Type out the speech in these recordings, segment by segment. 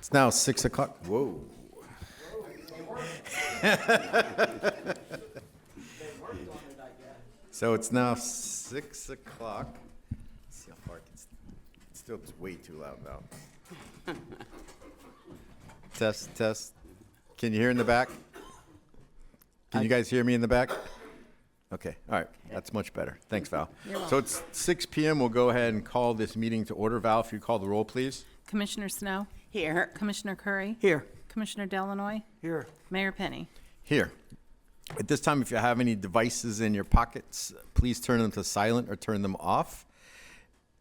It's now 6 o'clock. Whoa. So it's now 6 o'clock. Let's see how far I can. It's still way too loud now. Test, test. Can you hear in the back? Can you guys hear me in the back? Okay, all right, that's much better. Thanks, Val. So it's 6 p.m. We'll go ahead and call this meeting to order. Val, if you call the roll, please. Commissioner Snow? Here. Commissioner Curry? Here. Commissioner Delanoy? Here. Mayor Penny? Here. At this time, if you have any devices in your pockets, please turn them to silent or turn them off.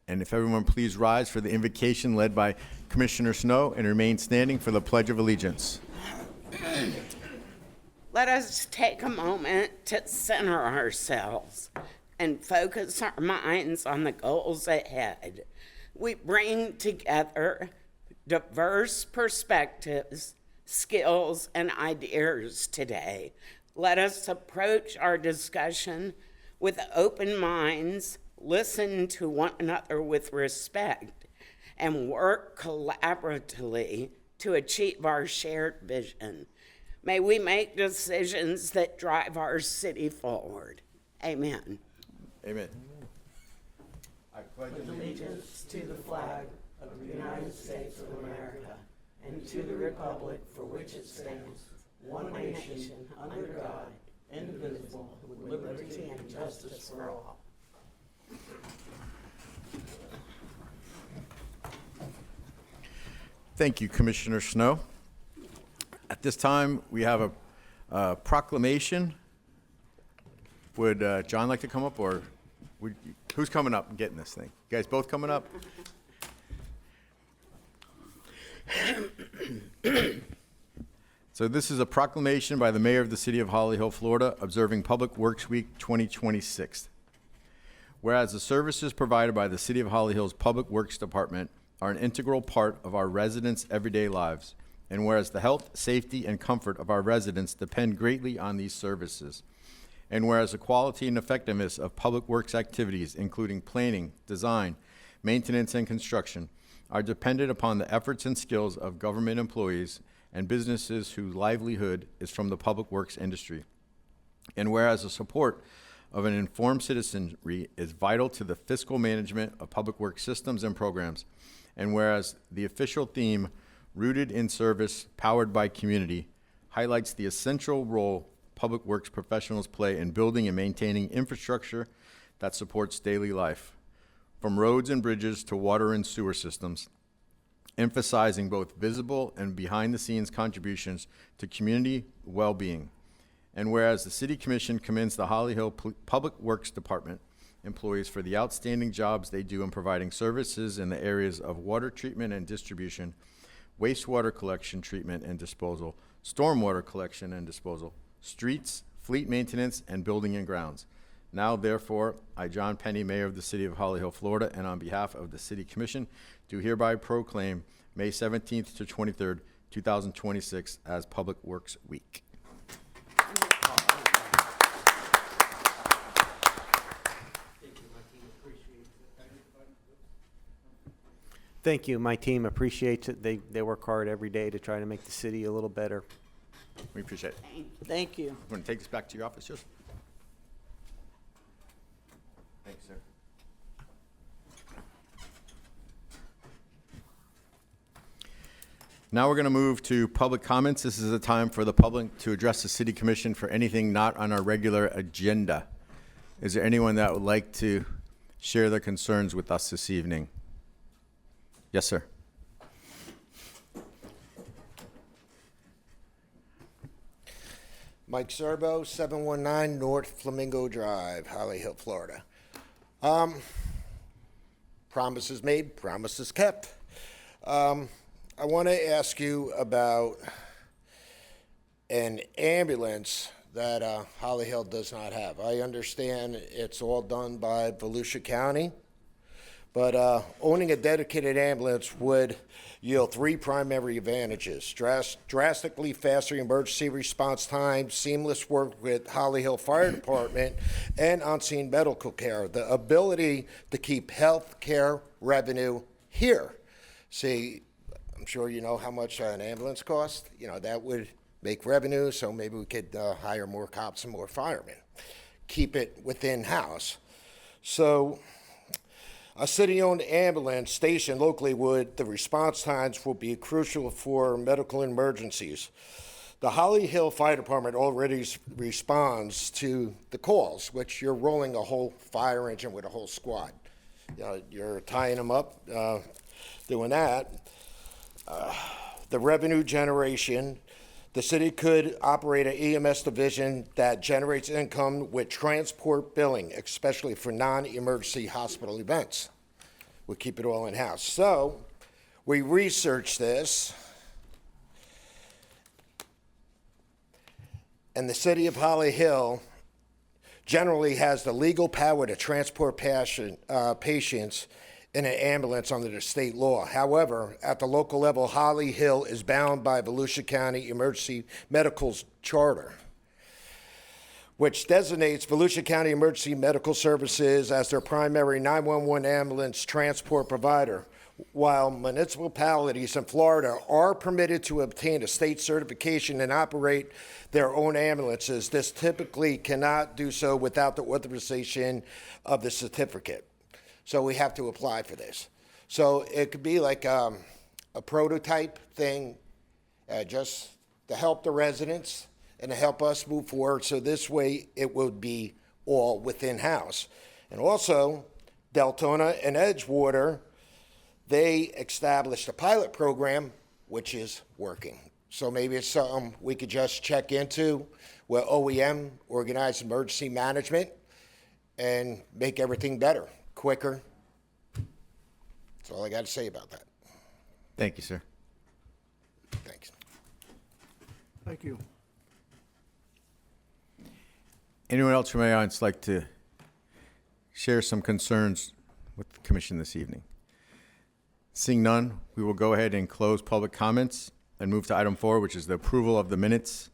And if everyone please rise for the invocation led by Commissioner Snow and remain standing for the Pledge of Allegiance. Let us take a moment to center ourselves and focus our minds on the goals ahead. We bring together diverse perspectives, skills, and ideas today. Let us approach our discussion with open minds, listen to one another with respect, and work collaboratively to achieve our shared vision. May we make decisions that drive our city forward. Amen. Amen. I pledge allegiance to the flag of the United States of America and to the republic for which it stands, one nation, under God, indivisible, with liberty and justice for all. Thank you, Commissioner Snow. At this time, we have a proclamation. Would John like to come up, or who's coming up and getting this thing? You guys both coming up? So this is a proclamation by the Mayor of the City of Holly Hill, Florida, observing Public Works Week 2026. Whereas the services provided by the City of Holly Hill's Public Works Department are an integral part of our residents' everyday lives, and whereas the health, safety, and comfort of our residents depend greatly on these services, and whereas the quality and effectiveness of public works activities, including planning, design, maintenance, and construction, are dependent upon the efforts and skills of government employees and businesses whose livelihood is from the public works industry, and whereas the support of an informed citizenry is vital to the fiscal management of public works systems and programs, and whereas the official theme, Rooted in Service, Powered by Community, highlights the essential role public works professionals play in building and maintaining infrastructure that supports daily life, from roads and bridges to water and sewer systems, emphasizing both visible and behind-the-scenes contributions to community well-being. And whereas the City Commission commends the Holly Hill Public Works Department employees for the outstanding jobs they do in providing services in the areas of water treatment and distribution, wastewater collection, treatment, and disposal, stormwater collection and disposal, streets, fleet maintenance, and building and grounds. Now, therefore, I, John Penny, Mayor of the City of Holly Hill, Florida, and on behalf of the City Commission, do hereby proclaim May 17th to 23rd, 2026 as Public Works Week. Thank you. My team appreciates it. They work hard every day to try to make the city a little better. We appreciate it. Thank you. You want to take this back to your office, Joseph? Thanks, sir. Now we're going to move to public comments. This is a time for the public to address the City Commission for anything not on our regular agenda. Is there anyone that would like to share their concerns with us this evening? Yes, sir. Mike Serbo, 719 North Flamingo Drive, Holly Hill, Florida. Promises made, promises kept. I want to ask you about an ambulance that Holly Hill does not have. I understand it's all done by Volusia County, but owning a dedicated ambulance would yield three primary advantages: drastically faster emergency response time, seamless work with Holly Hill Fire Department, and on-scene medical care. The ability to keep health care revenue here. See, I'm sure you know how much an ambulance costs. You know, that would make revenue, so maybe we could hire more cops and more firemen. Keep it within house. So a city-owned ambulance station locally the response times will be crucial for medical emergencies. The Holly Hill Fire Department already responds to the calls, which you're rolling a whole fire engine with a whole squad. You know, you're tying them up, doing that. The revenue generation, the city could operate an EMS division that generates income with transport billing, especially for non-emergency hospital events. We'll keep it all in-house. So we researched this, and the city of Holly Hill generally has the legal power to transport patients in an ambulance under the state law. However, at the local level, Holly Hill is bound by Volusia County Emergency Medical's charter, which designates Volusia County Emergency Medical Services as their primary 911 ambulance transport provider. While municipalities in Florida are permitted to obtain a state certification and operate their own ambulances, this typically cannot do so without the authorization of the certificate. So we have to apply for this. So it could be like a prototype thing, just to help the residents and to help us move forward. So this way it would be all within house. And also, Deltona and Edgewater, they established a pilot program, which is working. So maybe it's something we could just check into with OEM, Organized Emergency Management, and make everything better, quicker. That's all I got to say about that. Thank you, sir. Thanks. Thank you. Anyone else from the audience like to share some concerns with the commission this evening? Seeing none, we will go ahead and close public comments and move to item 4, which is the approval of the minutes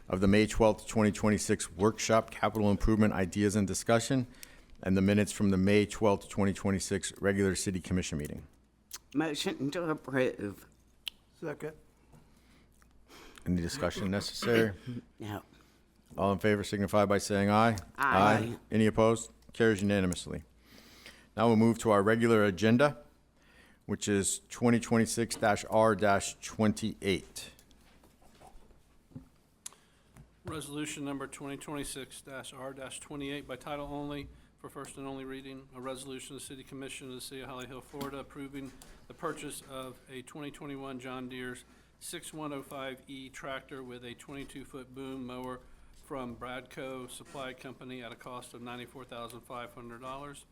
of the May 12th, 2026 workshop, capital improvement ideas and discussion, and the minutes from the May 12th, 2026 regular city commission meeting. Motion to approve. Second. Any discussion necessary? No. All in favor signify by saying aye. Aye. Any opposed? Carries unanimously. Now we'll move to our regular agenda, which is 2026-R-28. Resolution number 2026-R-28 by title only for first and only reading. A resolution of the City Commission of the City of Holly Hill, Florida, approving the purchase of a 2021 John Deere's 6105E tractor with a 22-foot boom mower from Bradco Supply Company at a cost of $94,500.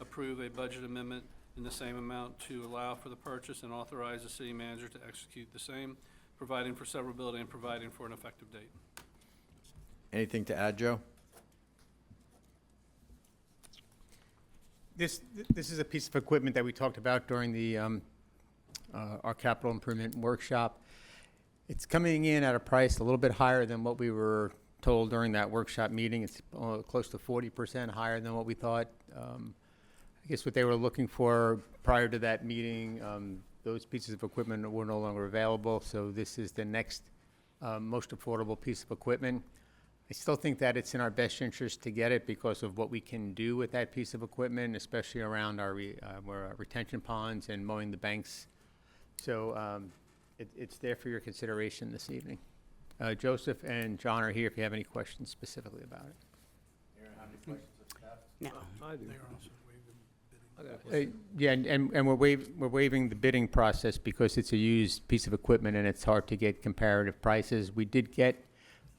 Approve a budget amendment in the same amount to allow for the purchase and authorize the city manager to execute the same, providing for severability and providing for an effective date. Anything to add, Joe? This is a piece of equipment that we talked about during the our capital improvement workshop. It's coming in at a price a little bit higher than what we were told during that workshop meeting. It's close to 40% higher than what we thought. I guess what they were looking for prior to that meeting, those pieces of equipment were no longer available, so this is the next most affordable piece of equipment. I still think that it's in our best interest to get it because of what we can do with that piece of equipment, especially around our retention ponds and mowing the banks. So it's there for your consideration this evening. Joseph and John are here if you have any questions specifically about it. No. I do. Yeah, and we're waiving the bidding process because it's a used piece of equipment and it's hard to get comparative prices. We did get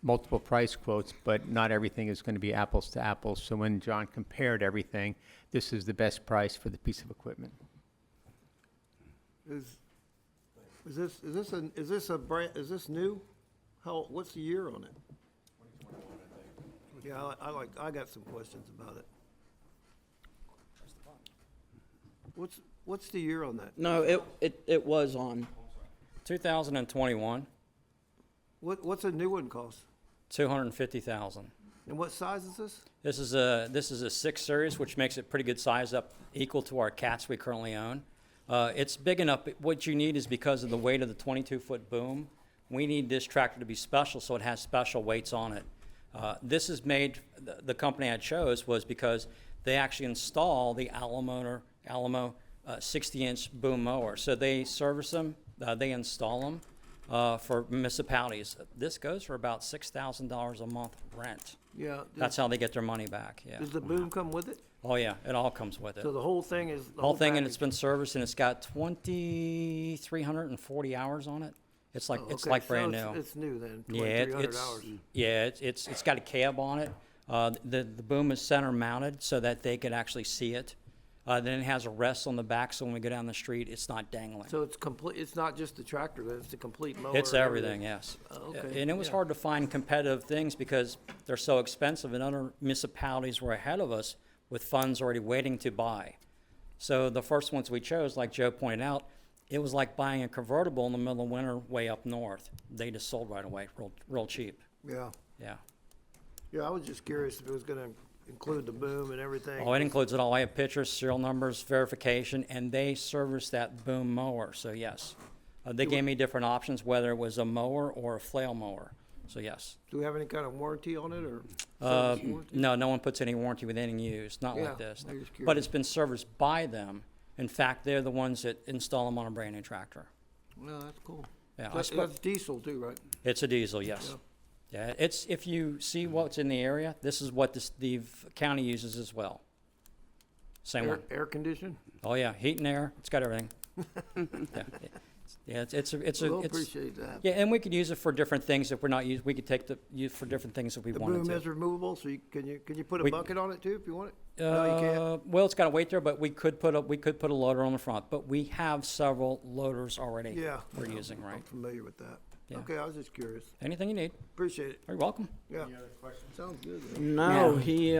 multiple price quotes, but not everything is going to be apples to apples. So when John compared everything, this is the best price for the piece of equipment. Is this new? What's the year on it? 2021, I think. Yeah, I got some questions about it. What's the year on that? No, it was on 2021, What's a new one cost? 250,000. And what size is this? This is a 6 series, which makes it pretty good size up, equal to our cats we currently own. It's big enough, but what you need is because of the weight of the 22-foot boom, we need this tractor to be special, so it has special weights on it. This is made, the company I chose was because they actually install the Alamo 60-inch boom mower. So they service them, they install them for municipalities. This goes for about $6,000 a month rent. Yeah. That's how they get their money back, yeah. Does the boom come with it? Oh, yeah, it all comes with it. So the whole thing is Whole thing, and it's been serviced, and it's got 2,340 hours on it. It's like, it's like brand new. It's new then, Yeah, 2,300 hours. it's got a cab on it. The boom is center mounted so that they could actually see it. Then it has a rest on the back, so when we go down the street, it's not dangling. So it's complete, it's not just the tractor, but it's the complete mower? It's and everything, yes. Okay, And it was yeah. hard to find competitive things because they're so expensive, and other municipalities were ahead of us with funds already waiting to buy. So the first ones we chose, like Joe pointed out, it was like buying a convertible in the middle of winter way up north. They just sold right away, real cheap. Yeah. Yeah. Yeah, I was just curious if it was gonna include the boom and everything. Oh, it includes it all. I have pictures, serial numbers, verification, and they service that boom mower, so yes. They gave me different options, whether it was a mower or a flail mower, so yes. Do we have any kind of warranty on it, or? service warranty? No, no one puts any warranty with anything used, not Yeah, like this. I was just But curious. it's been serviced by them. In fact, they're the ones that install them on a brand new tractor. Well, that's cool. Yeah, That's diesel too, right? It's a diesel, yes. Yeah, it's, if you see what's in the area, this is what the county uses as well. Same one. Air conditioning? Oh, yeah, heat and air, it's got everything. Yeah, it's We'll appreciate that. yeah, and we could use it for different things if we're not we could take use for different things if we The wanted boom to. is removable, so can you put a We- bucket on it too if you want it? No, you can't? Well, it's got a weight there, but we could put a loader on the front, but we have several loaders already Yeah. we're I'm- using, I'm right? familiar with that. Yeah. Okay, I was just curious. Anything you need, Appreciate it. you're welcome. Yeah. Any other questions? Sounds good. though. No, he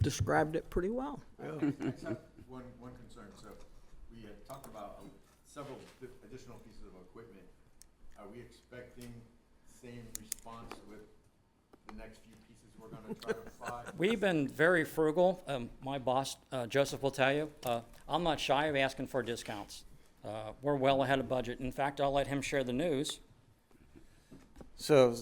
described it pretty well. I just have one concern. So we had talked about several additional pieces of equipment. Are we expecting same response with the next few pieces we're gonna try to buy? We've been very frugal. My boss, Joseph, will tell you, I'm not shy of asking for discounts. We're well ahead of budget. In fact, I'll let him share the news. So,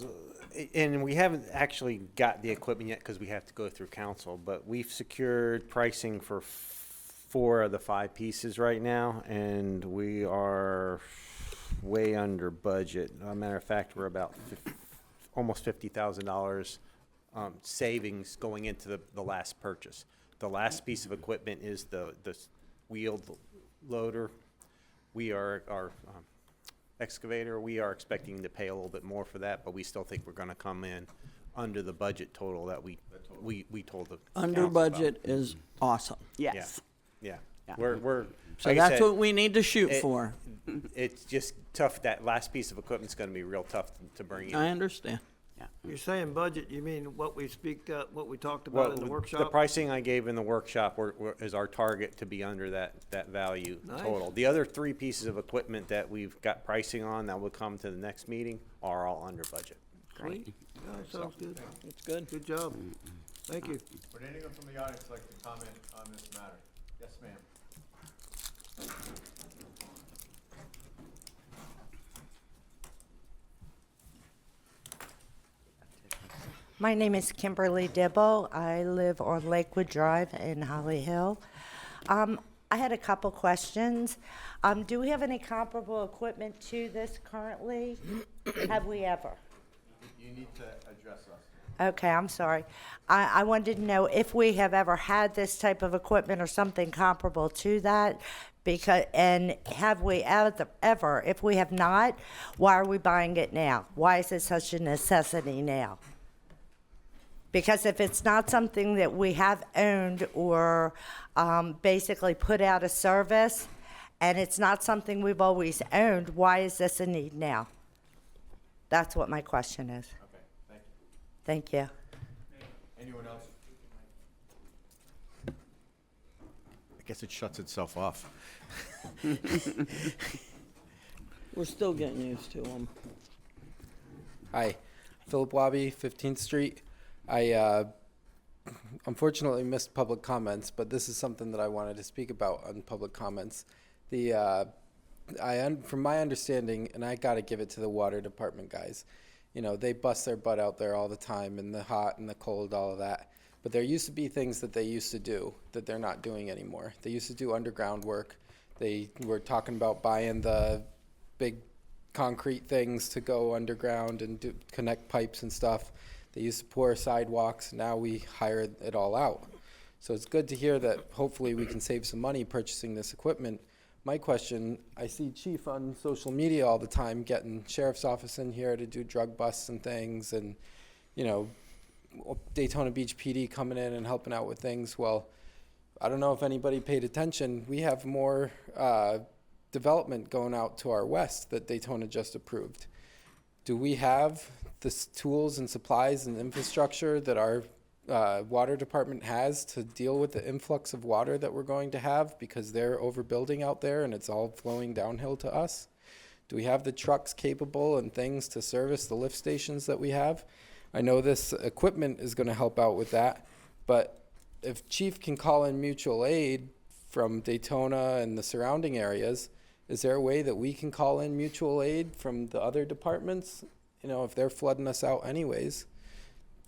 and we haven't actually got the equipment yet because we have to go through council, but we've secured pricing for 4 of the 5 pieces right now, and we are way under budget. As a matter of fact, we're about almost $50,000 savings going into the last purchase. The last piece of equipment is the wheeled loader. We are, our excavator, we are expecting to pay a little bit more for that, but we still think we're gonna come in under the budget total that we told the Under council about. budget is awesome. Yeah, yeah. Yeah. We're, So like I that's said, what we need to shoot it- for. it's just tough, that last piece of equipment's gonna be real tough to bring in. I understand. You're saying budget, you mean what we what we talked Well, about in the the workshop? pricing I gave in the workshop is our target to be under that value Nice. total. The other 3 pieces of equipment that we've got pricing on that will come to the next meeting are all under budget. Sweet. Yeah, that sounds good. It's good. Good job. Thank you. Would anyone from the audience like to comment on this matter? Yes, ma'am. My name is Kimberly Dibble. I live on Lakewood Drive in Holly Hill. I had a couple questions. Do we have any comparable equipment to this currently? Have we ever? You need to address us. Okay, I'm sorry. I wanted to know if we have ever had this type of equipment or something comparable to that. And have we ever? If we have not, why are we buying it now? Why is it such a necessity now? Because if it's not something that we have owned or basically put out of service, and it's not something we've always owned, why is this a need now? That's what my question is. Okay, thank you. Thank you. Anyone else? I guess it shuts itself off. We're still getting used to them. Hi, Philip Wabi, 15th Street. I unfortunately missed public comments, but this is something that I wanted to speak about on public comments. From my understanding, and I got to give it to the water department guys, you know, they bust their butt out there all the time in the hot and the cold, all of that. But there used to be things that they used to do that they're not doing anymore. They used to do underground work. They were talking about buying the big concrete things to go underground and connect pipes and stuff. They used to pour sidewalks. Now we hire it all out. So it's good to hear that hopefully we can save some money purchasing this equipment. My question, I see Chief on social media all the time getting sheriff's office in here to do drug busts and things, and, you know, Daytona Beach PD coming in and helping out with things. Well, I don't know if anybody paid attention. We have more development going out to our west that Daytona just approved. Do we have the tools and supplies and infrastructure that our water department has to deal with the influx of water that we're going to have because they're overbuilding out there and it's all flowing downhill to us? Do we have the trucks capable and things to service the lift stations that we have? I know this equipment is going to help out with that, but if Chief can call in mutual aid from Daytona and the surrounding areas, is there a way that we can call in mutual aid from the other departments? You know, if they're flooding us out anyways.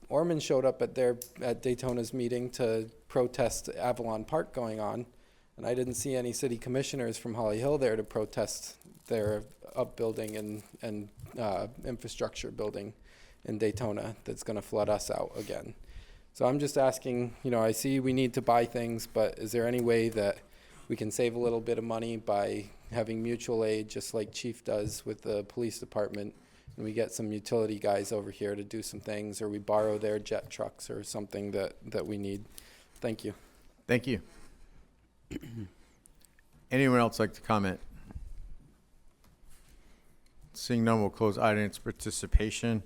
Orman showed up at Daytona's meeting to protest Avalon Park going on, and I didn't see any city commissioners from Holly Hill there to protest their upbuilding and infrastructure building in Daytona that's going to flood us out again. So I'm just asking, you know, I see we need to buy things, but is there any way that we can save a little bit of money by having mutual aid, just like Chief does with the police department, and we get some utility guys over here to do some things, or we borrow their jet trucks or something that we need? Thank you. Thank you. Anyone else like to comment? Seeing none, we'll close audience participation.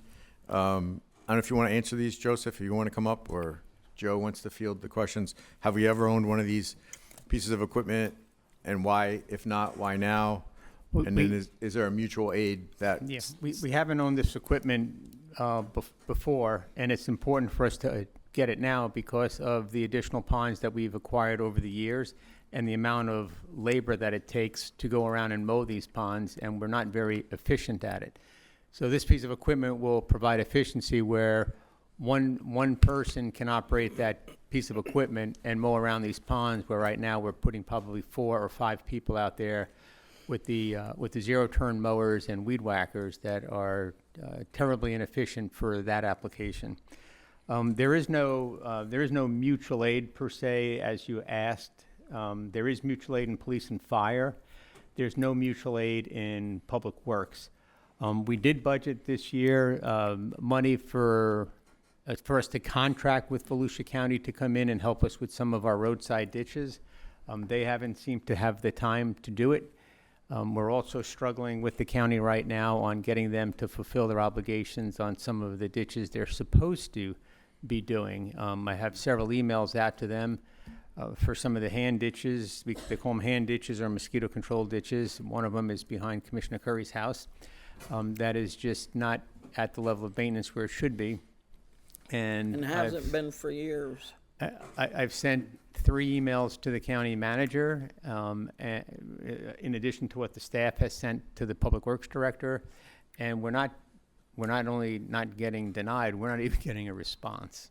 I don't know if you want to answer these, Joseph, if you want to come up, or Joe wants to field the questions. Have we ever owned one of these pieces of equipment, and why? If not, why now? Well, And then is there a mutual aid that? Yeah, we haven't owned this equipment before, and it's important for us to get it now because of the additional ponds that we've acquired over the years and the amount of labor that it takes to go around and mow these ponds, and we're not very efficient at it. So this piece of equipment will provide efficiency where one person can operate that piece of equipment and mow around these ponds, where right now we're putting probably 4 or 5 people out there with the zero-turn mowers and weed whackers that are terribly inefficient for that application. There is no mutual aid per se, as you asked. There is mutual aid in police and fire. There's no mutual aid in public works. We did budget this year money for us to contract with Volusia County to come in and help us with some of our roadside ditches. They haven't seemed to have the time to do it. We're also struggling with the county right now on getting them to fulfill their obligations on some of the ditches they're supposed to be doing. I have several emails out to them for some of the hand ditches. They call them hand ditches or mosquito control ditches. One of them is behind Commissioner Curry's house. That is just not at the level of maintenance where it should be. And hasn't been for years. I've sent 3 emails to the county manager, in addition to what the staff has sent to the public works director, and we're not only not getting denied, we're not even getting a response.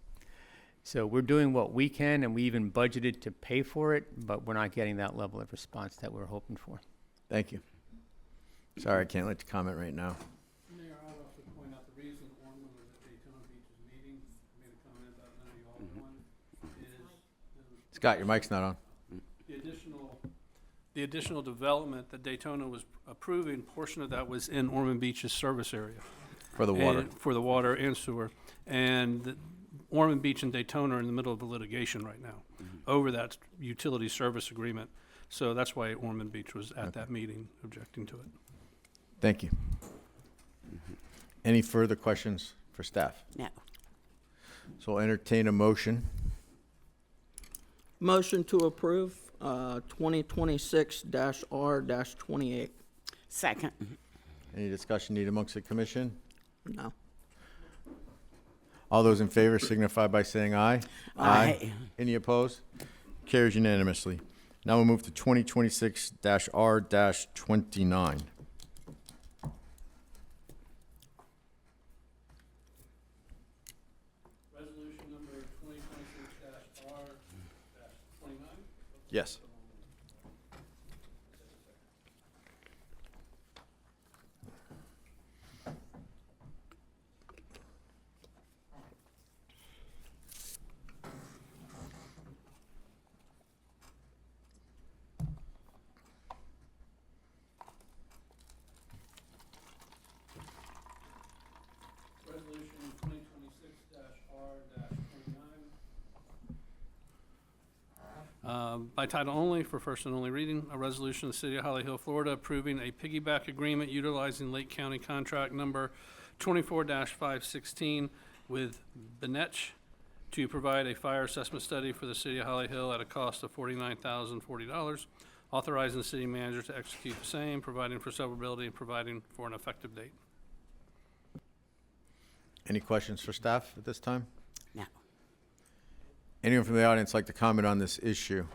So we're doing what we can, and we even budgeted to pay for it, but we're not getting that level of response that we're hoping for. Thank you. Sorry, I can't let you comment right now. Mayor, I'd also point out the reason Orman was at Daytona Beach's meeting, made a comment about none of y'all going, is Scott, your mic's not on. the additional development that Daytona was approving, portion of that was in Orman Beach's service area. For the water. For the water and sewer. And Orman Beach and Daytona are in the middle of a litigation right now over that utility service agreement. So that's why Orman Beach was at that meeting objecting to it. Thank you. Any further questions for staff? No. So I'll entertain a motion. Motion to approve 2026-R-28. Second. Any discussion needed amongst the commission? No. All those in favor signify by saying aye. Aye. Any opposed? Carries unanimously. Now we'll move to 2026-R-29. Resolution number 2026-R-29. Yes. Resolution 2026-R-29. By title only, for first and only reading, a resolution of the City of Holly Hill, Florida, approving a piggyback agreement utilizing Lake County Contract Number 24-516 with Benetch to provide a fire assessment study for the City of Holly Hill at a cost of $49,040, authorizing the city manager to execute the same, providing for severability, and providing for an effective date. Any questions for staff at this time? No. Anyone from the audience like to comment on this issue?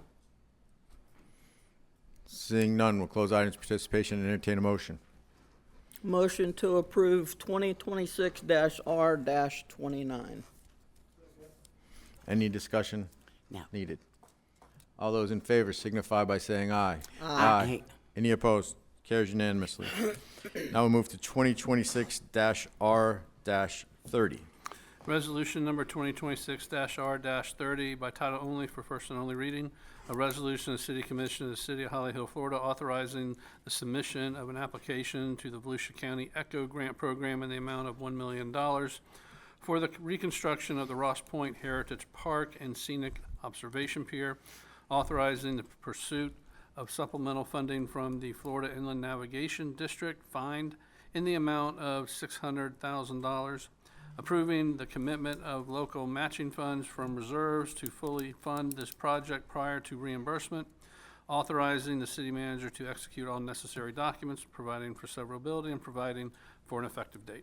Seeing none, we'll close audience participation and entertain a motion. Motion to approve 2026-R-29. Any discussion No. needed? All those in favor signify by saying aye. Aye. Any opposed? Carries unanimously. Now we'll move to 2026-R-30. Resolution number 2026-R-30 by title only for first and only reading. A resolution of the City Commission of the City of Holly Hill, Florida, authorizing the submission of an application to the Volusia County ECHO Grant Program in the amount of $1 million for the reconstruction of the Ross Point Heritage Park and Scenic Observation Pier, authorizing the pursuit of supplemental funding from the Florida Inland Navigation District find in the amount of $600,000, approving the commitment of local matching funds from reserves to fully fund this project prior to reimbursement, authorizing the city manager to execute all necessary documents, providing for severability, and providing for an effective date.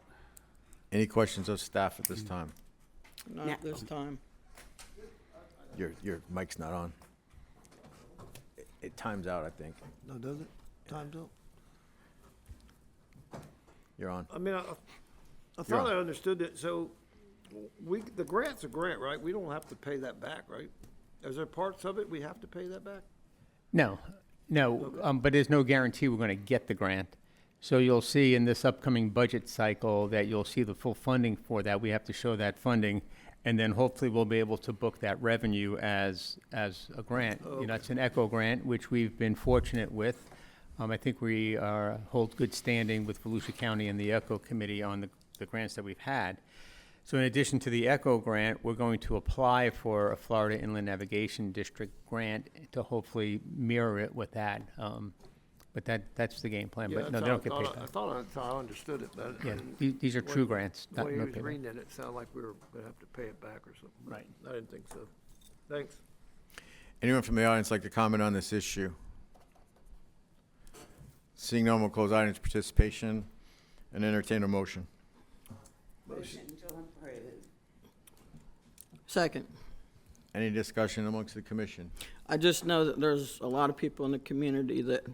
Any questions of staff at this time? Not this time. Your mic's not on. It times out, I think. No, does it? Time's up. You're on. I mean, I You're thought on. I understood that, so the grant's a grant, right? We don't have to pay that back, right? Is there parts of it we have to pay that back? No, but there's no guarantee we're going to get the grant. So you'll see in this upcoming budget cycle that you'll see the full funding for that. We have to show that funding, and then hopefully we'll be able to book that revenue as a grant. You know, it's an ECHO grant, which we've been fortunate with. I think we hold good standing with Volusia County and the ECHO committee on the grants that we've had. So in addition to the ECHO grant, we're going to apply for a Florida Inland Navigation District grant to hopefully mirror it with that. But that's the game plan, but no, they don't get paid I back. thought that's how I understood it, but. Yeah, and these are true when- grants, not When no you was payback. reading it, it sounded like we were gonna have to pay it back or something. Right. I didn't think so. Thanks. Anyone from the audience like to comment on this issue? Seeing none, we'll close audience participation and entertain a motion. Motion to approve. Second. Any discussion amongst the commission? I just know that there's a lot of people in the community that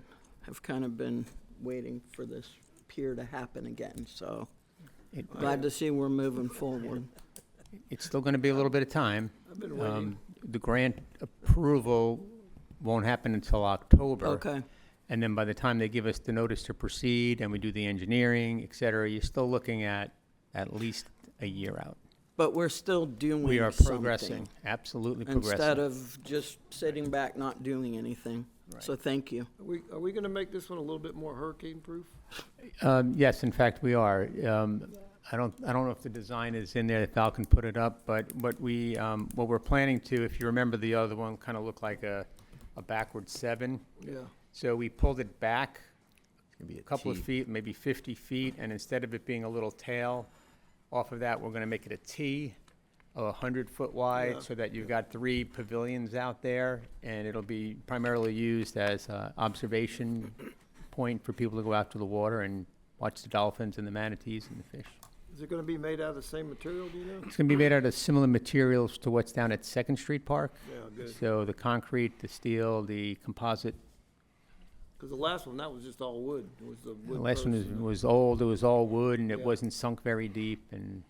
have kind of been waiting for this pier to happen again, so glad to see we're moving forward. It's still going to be a little bit of time. I've been waiting. The grant approval won't happen until October. Okay. And then by the time they give us the notice to proceed and we do the engineering, et cetera, you're still looking at least a year out. But we're still doing We are something progressing, absolutely progressing. instead of just sitting back, not doing anything. So thank you. Are we gonna make this one a little bit more hurricane-proof? Yes, in fact, we are. I don't know if the design is in there, if Val can put it up, but what we're planning to, if you remember, the other one kind of looked like a backward 7. Yeah. So we pulled it back Gonna be a couple of T. feet, maybe 50 feet, and instead of it being a little tail off of that, we're going to make it a T, 100-foot wide, Yeah. so that you've got 3 pavilions out there, and it'll be primarily used as an observation point for people to go out to the water and watch the dolphins and the manatees and the fish. Is it gonna be made out of the same material, do you know? It's going to be made out of similar materials to what's down at Second Street Park. Yeah, good. So the concrete, the steel, the composite. Cause the last one, that was just all wood. It was the The wood last one posts and- was old, it was all wood, and it Yeah. wasn't sunk very deep, and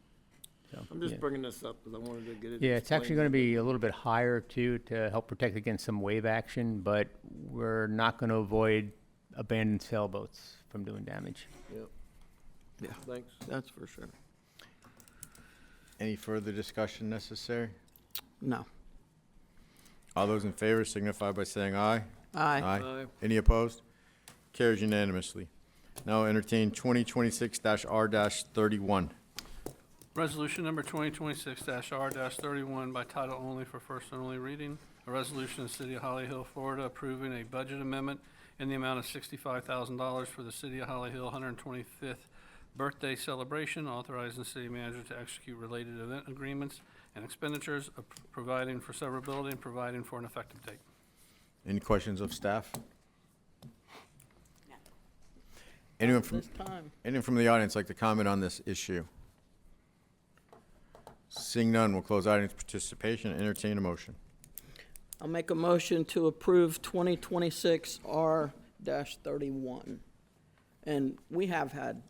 so. I'm just yeah. bringing this up because I wanted to get it. Yeah, it's actually explained. going to be a little bit higher too, to help protect against some wave action, but we're not going to avoid abandoned sailboats from doing damage. Yep. Yeah, Thanks. that's for sure. Any further discussion necessary? No. All those in favor signify by saying aye. Aye. Aye. Any opposed? Carries unanimously. Now entertain 2026-R-31. Resolution number 2026-R-31 by title only for first and only reading. A resolution of the City of Holly Hill, Florida, approving a budget amendment in the amount of $65,000 for the City of Holly Hill 125th birthday celebration, authorizing the city manager to execute related event agreements and expenditures, providing for severability and providing for an effective date. Any questions of staff? Anyone from, This time. anyone from the audience like to comment on this issue? Seeing none, we'll close audience participation and entertain a motion. I'll make a motion to approve 2026 R-31. And we have had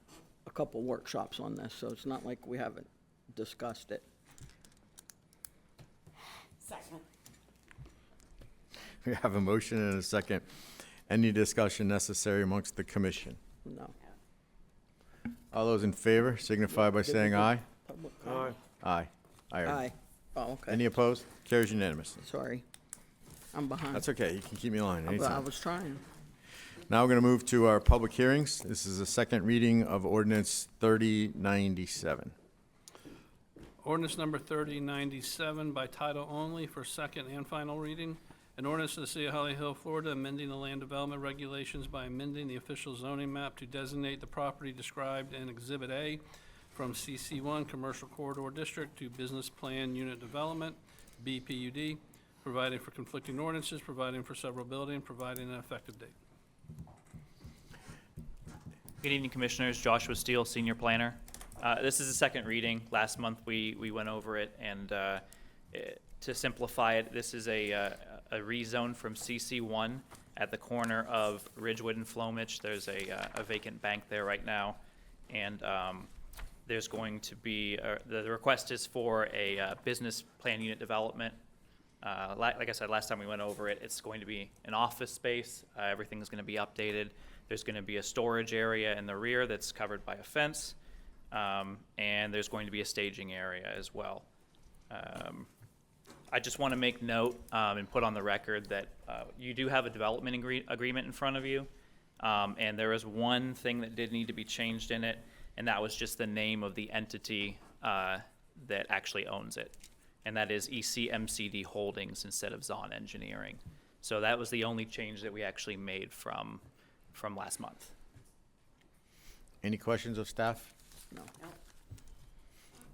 a couple workshops on this, so it's not like we haven't discussed it. Second. We have a motion and a second. Any discussion necessary amongst the commission? No. All those in favor signify by saying aye. Public Aye. comment? Aye. Aye. Oh, okay. Any opposed? Carries unanimously. Sorry. I'm behind. That's okay, you can keep me in line I anytime. was trying. Now we're going to move to our public hearings. This is the second reading of ordinance 3097. Ordinance number 3097 by title only for second and final reading. An ordinance of the City of Holly Hill, Florida, amending the land development regulations by amending the official zoning map to designate the property described in Exhibit A from CC1 Commercial Corridor District to Business Plan Unit Development, BPUD, providing for conflicting ordinances, providing for severability, and providing an effective date. Good evening, Commissioners. Joshua Steele, Senior Planner. This is the second reading. Last month, we went over it, and to simplify it, this is a rezone from CC1 at the corner of Ridgewood and Flomich. There's a vacant bank there right now, and there's going to be, the request is for a business plan unit development. Like I said, last time we went over it, it's going to be an office space. Everything's going to be updated. There's going to be a storage area in the rear that's covered by a fence, and there's going to be a staging area as well. I just want to make note and put on the record that you do have a development agreement in front of you, and there is one thing that did need to be changed in it, and that was just the name of the entity that actually owns it, and that is ECMCD Holdings instead of Zahn Engineering. So that was the only change that we actually made from last month. Any questions of staff? No.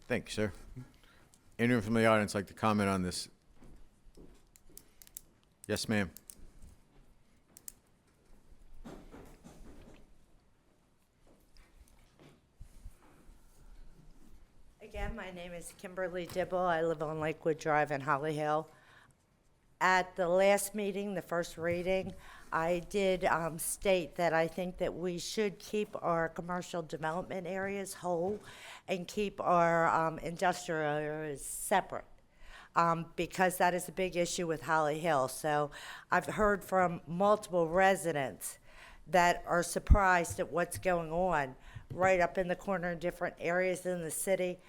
Thank you, sir. Anyone from the audience like to comment on this? Yes, ma'am. Again, my name is Kimberly Dibble. I live on Lakewood Drive in Holly Hill. At the last meeting, the first reading, I did state that I think that we should keep our commercial development areas whole and keep our industrial areas separate, because that is a big issue with Holly Hill. So I've heard from multiple residents that are surprised at what's going on right up in the corner in different areas in the city,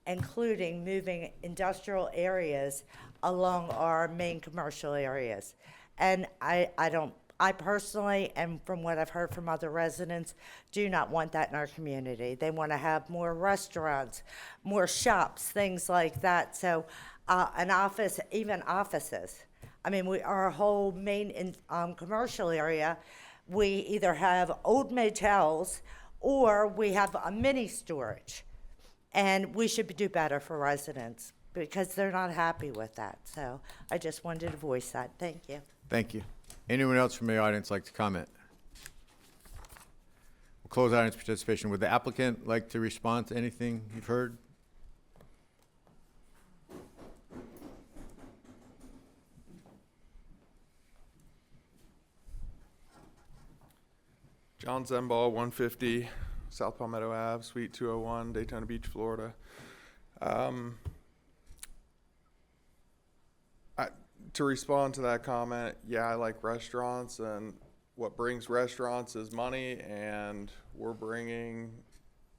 including moving industrial areas along our main commercial areas. And I personally, and from what I've heard from other residents, do not want that in our community. They want to have more restaurants, more shops, things like that. So an office, even offices. I mean, our whole main commercial area, we either have old motels or we have a mini storage. And we should do better for residents because they're not happy with that. So I just wanted to voice that. Thank you. Thank you. Anyone else from the audience like to comment? We'll close audience participation. Would the applicant like to respond to anything you've heard? John Zemball, 150 South Palmetto Ave, Suite 201, Daytona Beach, Florida. To respond to that comment, yeah, I like restaurants, and what brings restaurants is money, and we're bringing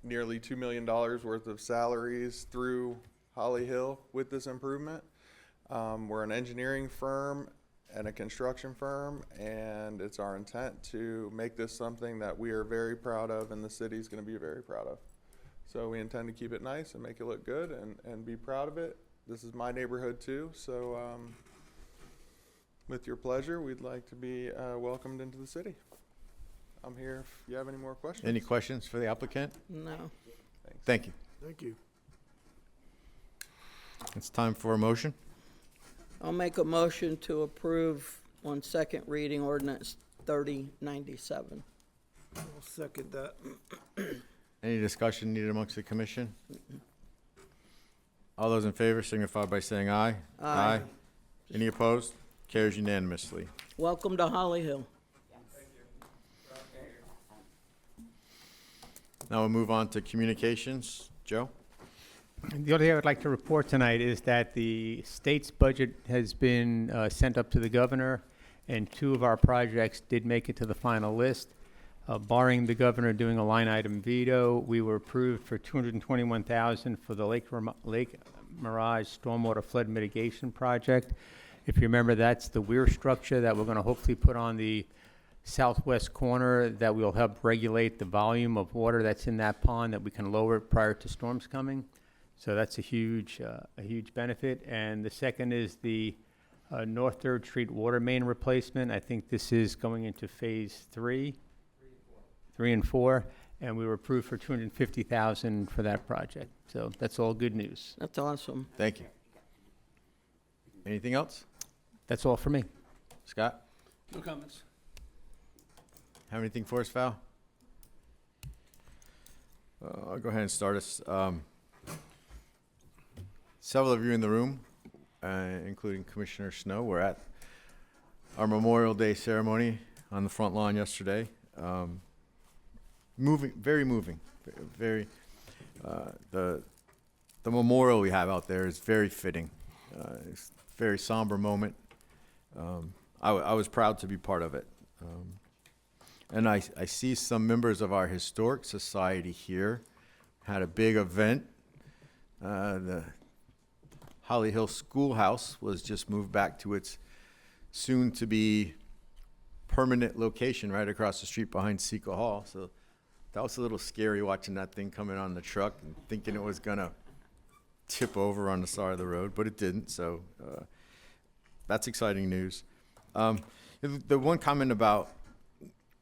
nearly $2 million worth of salaries through Holly Hill with this improvement. We're an engineering firm and a construction firm, and it's our intent to make this something that we are very proud of and the city's going to be very proud of. So we intend to keep it nice and make it look good and be proud of it. This is my neighborhood too, so with your pleasure, we'd like to be welcomed into the city. I'm here if you have any more questions. Any questions for the applicant? No. Thank you. Thank you. It's time for a motion. I'll make a motion to approve on second reading ordinance 3097. I'll second that. Any discussion needed amongst the commission? All those in favor signify by saying aye. Aye. Any opposed? Carries unanimously. Welcome to Holly Hill. Now we'll move on to communications. Joe? The only thing I would like to report tonight is that the state's budget has been sent up to the governor, and 2 of our projects did make it to the final list. Barring the governor doing a line item veto, we were approved for $221,000 for the Lake Mirage Stormwater Flood Mitigation Project. If you remember, that's the weir structure that we're going to hopefully put on the southwest corner that will help regulate the volume of water that's in that pond, that we can lower it prior to storms coming. So that's a huge benefit. And the second is the North 3rd Street water main replacement. I think this is going into phase 3 and 4, and we were approved for $250,000 for that project. So that's all good news. That's awesome. Thank you. Anything else? That's all for me. Scott? No comments. Have anything for us, Val? I'll go ahead and start us. Several of you in the room, including Commissioner Snow, were at our Memorial Day ceremony on the front lawn yesterday. Moving, very moving. Very, the memorial we have out there is very fitting. It's a very somber moment. I was proud to be part of it. And I see some members of our historic society here. Had a big event. The Holly Hill Schoolhouse was just moved back to its soon-to-be permanent location right across the street behind Seco Hall. So that was a little scary watching that thing coming on the truck and thinking it was going to tip over on the side of the road, but it didn't. So that's exciting news. The one comment about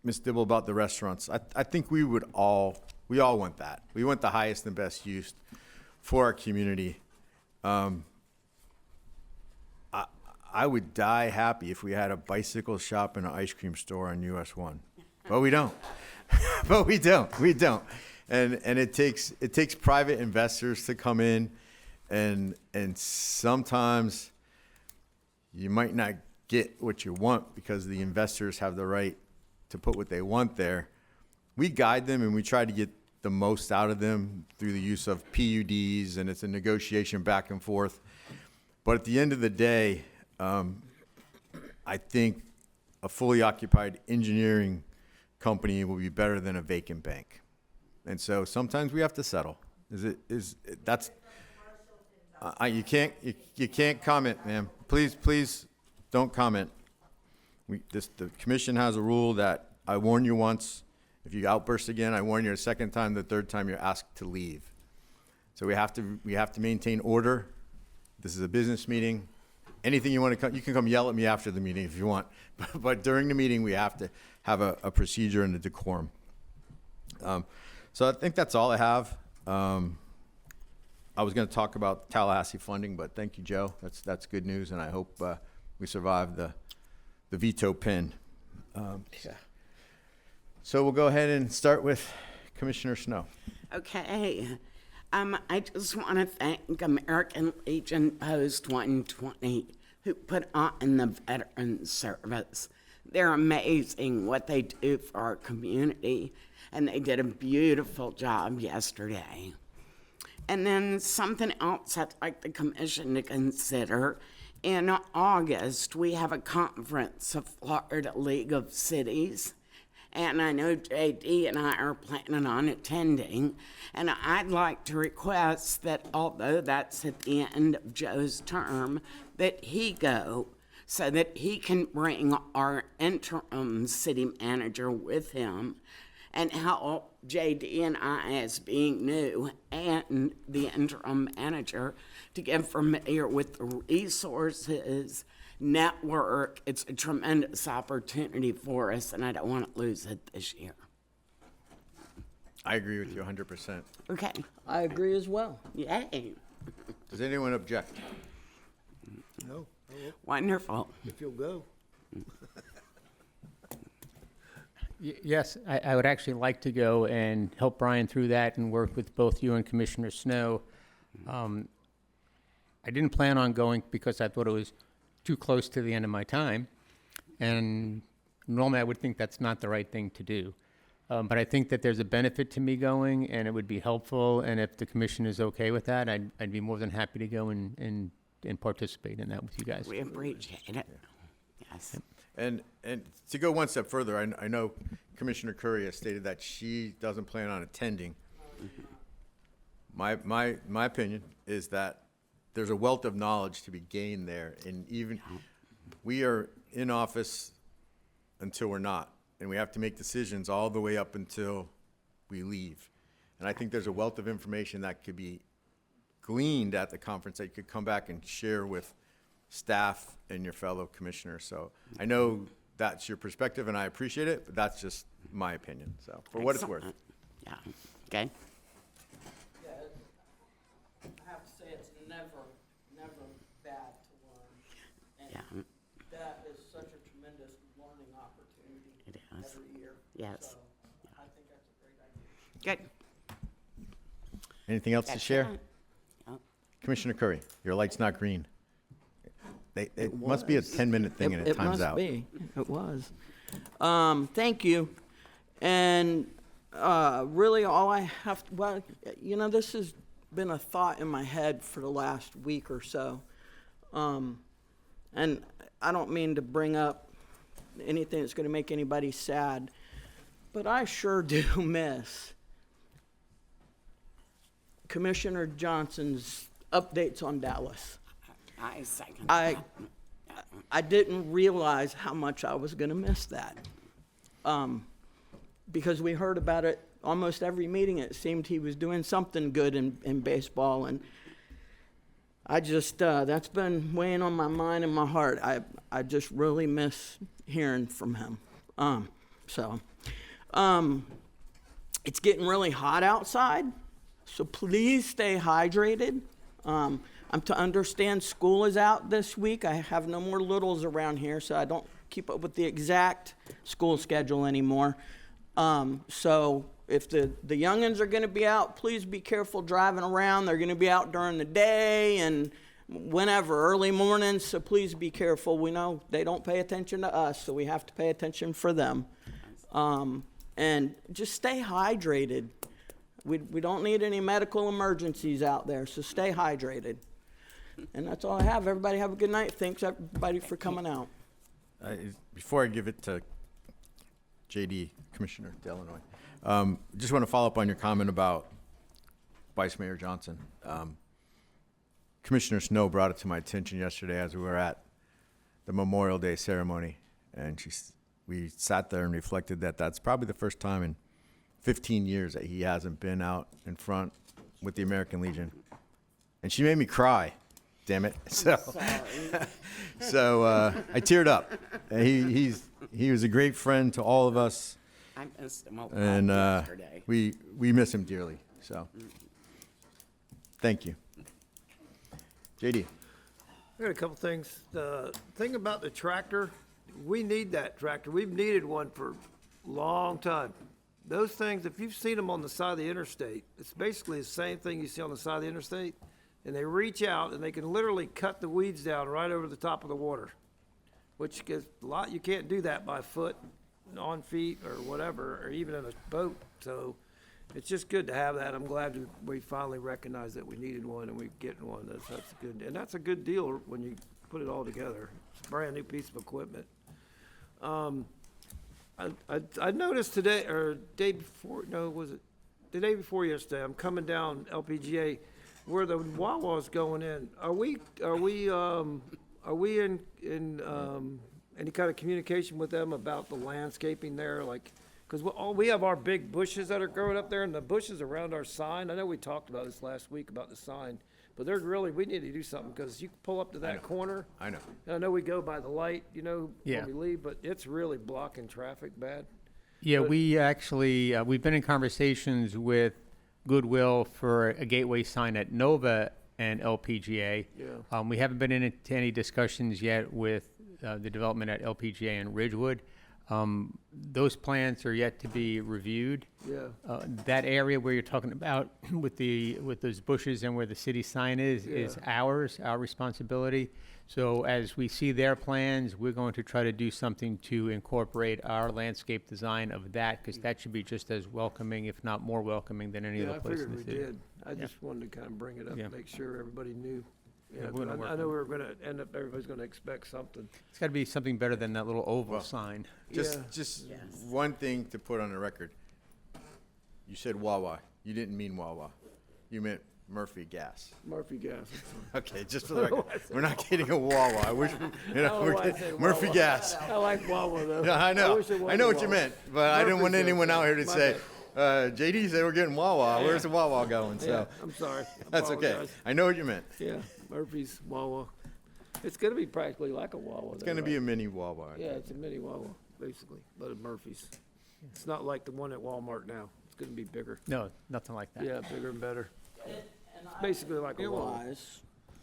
Ms. Dibble about the restaurants, I think we all want that. We want the highest and best use for our community. I would die happy if we had a bicycle shop and an ice cream store on US 1, but we don't. But we don't. And it takes private investors to come in, and sometimes you might not get what you want because the investors have the right to put what they want there. We guide them and we try to get the most out of them through the use of PUDs, and it's a negotiation back and forth. But at the end of the day, I think a fully occupied engineering company will be better than a vacant bank. And so sometimes we have to settle. You can't comment, ma'am. Please don't comment. The commission has a rule that I warn you once. If you outburst again, I warn you a second time. The third time, you're asked to leave. So we have to maintain order. This is a business meeting. Anything you want to come, you can come yell at me after the meeting if you want. But during the meeting, we have to have a procedure and a decorum. So I think that's all I have. I was going to talk about Tallahassee funding, but thank you, Joe. That's good news, and I hope we survive the veto pin. So we'll go ahead and start with Commissioner Snow. Okay. I just want to thank American Legion Post 120 who put on the veteran service. They're amazing what they do for our community, and they did a beautiful job yesterday. And then something else I'd like the commission to consider. In August, we have a conference of Florida League of Cities. And I know JD and I are planning on attending. And I'd like to request that although that's at the end of Joe's term, that he go so that he can bring our interim city manager with him and help JD and I, as being new, and the interim manager, to get familiar with the resources, network. It's a tremendous opportunity for us, and I don't want to lose it this year. I agree with you 100%. Okay. I agree as well. Yay. Does anyone object? No, Wonderful. if you'll go. Yes, I would actually like to go and help Brian through that and work with both you and Commissioner Snow. I didn't plan on going because I thought it was too close to the end of my time. And normally I would think that's not the right thing to do. But I think that there's a benefit to me going, and it would be helpful. And if the commission is okay with that, I'd be more than happy to go and participate in that with you guys. We appreciate it. Yes. And to go one step further, I know Commissioner Curry has stated that she doesn't plan on attending. My opinion is that there's a wealth of knowledge to be gained there, and even we are in office until we're not, and we have to make decisions all the way up until we leave. And I think there's a wealth of information that could be gleaned at the conference that you could come back and share with staff and your fellow commissioners. So I know that's your perspective, and I appreciate it, but that's just my opinion. So for what it's worth. Yeah. Okay. Yeah, I have to say it's never bad to learn. And Yeah. that is such a tremendous learning opportunity It is. every year. Yes. So I think that's a great idea. Good. Anything else to That's share? it. Yep. Commissioner Curry, your light's not green. It must be a 10-minute thing and it times out. It must be. It was. Thank you. And really all I have, well, you know, this has been a thought in my head for the last week or so. And I don't mean to bring up anything that's going to make anybody sad, but I sure do miss Commissioner Johnson's updates on Dallas. I second I that. didn't realize how much I was going to miss that. Because we heard about it almost every meeting. It seemed he was doing something good in baseball. And I just, that's been weighing on my mind and my heart. I just really miss hearing from him. It's getting really hot outside, so please stay hydrated. I'm to understand school is out this week. I have no more littles around here, so I don't keep up with the exact school schedule anymore. So if the youngins are going to be out, please be careful driving around. They're going to be out during the day and whenever, early mornings, so please be careful. We know they don't pay attention to us, so we have to pay attention for them. And just stay hydrated. We don't need any medical emergencies out there, so stay hydrated. And that's all I have. Everybody have a good night. Thanks, everybody, for coming out. Before I give it to JD, Commissioner Delanoy, just want to follow up on your comment about Vice Mayor Johnson. Commissioner Snow brought it to my attention yesterday as we were at the Memorial Day ceremony, and we sat there and reflected that that's probably the first time in 15 years that he hasn't been out in front with the American Legion. And she made me cry, damn it. So I teared up. He was a great friend to all of us. I missed him a lot And yesterday. we miss him dearly. So thank you. JD. I got a couple things. The thing about the tractor, we need that tractor. We've needed one for long time. Those things, if you've seen them on the side of the interstate, it's basically the same thing you see on the side of the interstate. And they reach out and they can literally cut the weeds down right over the top of the water, which is a lot, you can't do that by foot, on feet, or whatever, or even in a boat. So it's just good to have that. I'm glad that we finally recognized that we needed one and we're getting one. That's good, and that's a good deal when you put it all together. It's a brand new piece of equipment. I noticed today, or day before, no, was it the day before yesterday? I'm coming down LPGA where the Wawa's going in. Are we in any kind of communication with them about the landscaping there? Like, because we have our big bushes that are growing up there, and the bushes around our sign. I know we talked about this last week about the sign, but we need to do something because you pull up to that corner. I know. And I know we go by the light, Yeah. when we leave, but it's really blocking traffic bad. Yeah, But- we actually, we've been in conversations with Goodwill for a gateway sign at Nova and LPGA. Yeah. We haven't been into any discussions yet with the development at LPGA and Ridgewood. Those plans are yet to be reviewed. Yeah. That area where you're talking about with those bushes and where the city sign is our responsibility. So as we see their plans, we're going to try to do something to incorporate our landscape design of that, because that should be just as welcoming, if not more welcoming, than any Yeah, I other place in figured the we city. did. I just wanted to kind of bring it up, Yeah. make sure everybody knew. Yeah, Yeah, we're gonna 'cause work I know on we were gonna end up, everybody's gonna expect something. It's got to be something better than that little oval Well, sign. Just, Yeah. just one thing to put on the record. You said Wawa. You didn't mean Wawa. You meant Murphy Gas. Murphy Gas. Okay, just for the record. We're not getting a Wawa. I wish, Oh, we're I getting said Murphy Wawa. Gas. I like Wawa though. Yeah, I know. wish it I wasn't know what you Wawa. meant, but I didn't want Murphy's anyone out here to my say, bad. JD said we're getting Wawa. Where's the Wawa going? Yeah, So I'm sorry. that's okay. Apologize. I know what you meant. Yeah, Murphy's Wawa. It's gonna be practically like a Wawa. It's going to be a mini Wawa. I Yeah, think. it's a mini Wawa, basically, but of Murphy's. It's not like the one at Walmart now. It's gonna be bigger. No, nothing like that. Yeah, bigger and better. Basically like a Wawa.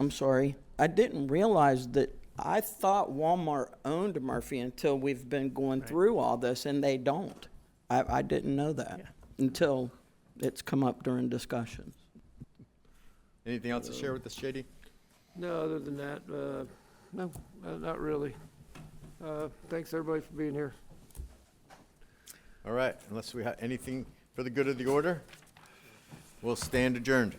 I'm sorry, I didn't realize that, I thought Walmart owned Murphy until we've been going through all this, and they don't. I didn't know that until it's come up during discussions. Anything else to share with us, JD? No, other than that, no, not really. Thanks everybody for being here. All right, unless we have anything for the good of the order, we'll stand adjourned.